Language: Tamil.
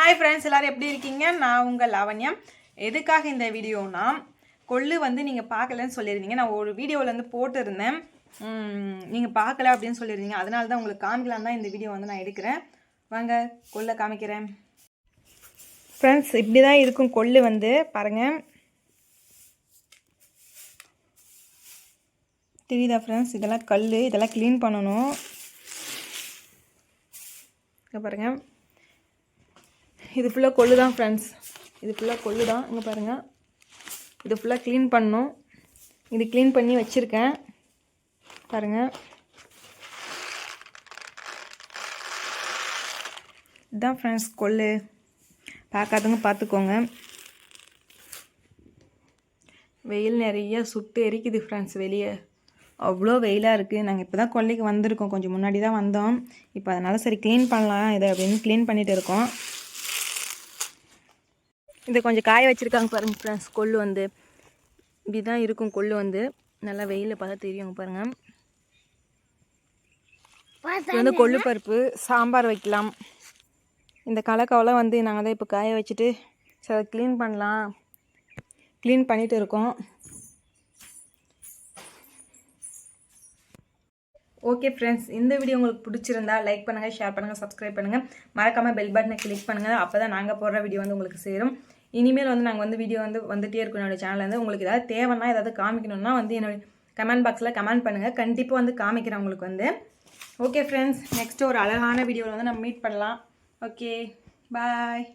ஹாய் ஃப்ரெண்ட்ஸ், எல்லோரும் எப்படி இருக்கீங்க? நான் உங்கள் லாவண்யம். எதுக்காக இந்த வீடியோனா, கொள்ளு வந்து நீங்கள் பார்க்கலன்னு சொல்லியிருந்தீங்க. நான் ஒரு வீடியோவில் வந்து போட்டிருந்தேன், நீங்கள் பார்க்கல அப்படின்னு சொல்லியிருந்தீங்க. அதனால தான் உங்களுக்கு காமிக்கலாம் தான் இந்த வீடியோ வந்து நான் எடுக்கிறேன். வாங்க கொள்ளை காமிக்கிறேன். ஃப்ரெண்ட்ஸ், இப்படி தான் இருக்கும் கொள்ளு வந்து பாருங்கள். தெரியுதா ஃப்ரெண்ட்ஸ்? இதெல்லாம் கல், இதெல்லாம் க்ளீன் பண்ணணும். இங்கே பாருங்கள், இது ஃபுல்லாக கொள்ளு தான் ஃப்ரெண்ட்ஸ். இது ஃபுல்லாக கொள்ளு தான். இங்கே பாருங்கள், இது ஃபுல்லாக க்ளீன் பண்ணணும். இது க்ளீன் பண்ணி வச்சுருக்கேன் பாருங்கள். இதுதான் ஃப்ரெண்ட்ஸ் கொள்ளு. பார்க்காதவங்க பார்த்துக்கோங்க. வெயில் நிறைய சுட்டு எரிக்குது ஃப்ரெண்ட்ஸ். வெளியே அவ்வளோ வெயிலாக இருக்குது. நாங்கள் இப்போ தான் கொல்லைக்கு வந்திருக்கோம். கொஞ்சம் முன்னாடி தான் வந்தோம். இப்போ அதனால் சரி க்ளீன் பண்ணலாம் இதை அப்படின்னு க்ளீன் பண்ணிகிட்டு இருக்கோம். இதை கொஞ்சம் காய வச்சுருக்காங்க பாருங்கள் ஃப்ரெண்ட்ஸ். கொள்ளு வந்து இப்படி தான் இருக்கும். கொள்ளு வந்து நல்லா வெயிலில் பார்த்தா தெரியும் பாருங்கள். இது வந்து கொள்ளு பருப்பு சாம்பார் வைக்கலாம். இந்த கலக்காவெல்லாம் வந்து நாங்கள் தான் இப்போ காய வச்சுட்டு சரி க்ளீன் பண்ணலாம், க்ளீன் பண்ணிகிட்டு இருக்கோம். ஓகே ஃப்ரெண்ட்ஸ், இந்த வீடியோ உங்களுக்கு பிடிச்சிருந்தா லைக் பண்ணுங்கள், ஷேர் பண்ணுங்கள், சப்ஸ்கிரைப் பண்ணுங்கள். மறக்காமல் பெல் பட்டனை கிளிக் பண்ணுங்கள். அப்போ தான் நாங்கள் போடுற வீடியோ வந்து உங்களுக்கு சேரும். இனிமேல் வந்து நாங்கள் வந்து வீடியோ வந்து வந்துகிட்டே இருக்கும் என்னோடய சேனலில் வந்து. உங்களுக்கு ஏதாவது தேவைன்னா ஏதாவது காமிக்கணும்னா வந்து என்னோடய கமெண்ட் பாக்ஸில் கமெண்ட் பண்ணுங்கள். கண்டிப்பாக வந்து காமிக்கிறேன் உங்களுக்கு வந்து. ஓகே ஃப்ரெண்ட்ஸ், நெக்ஸ்ட்டு ஒரு அழகான வீடியோவில் வந்து நம்ம மீட் பண்ணலாம். ஓகே, பாய்.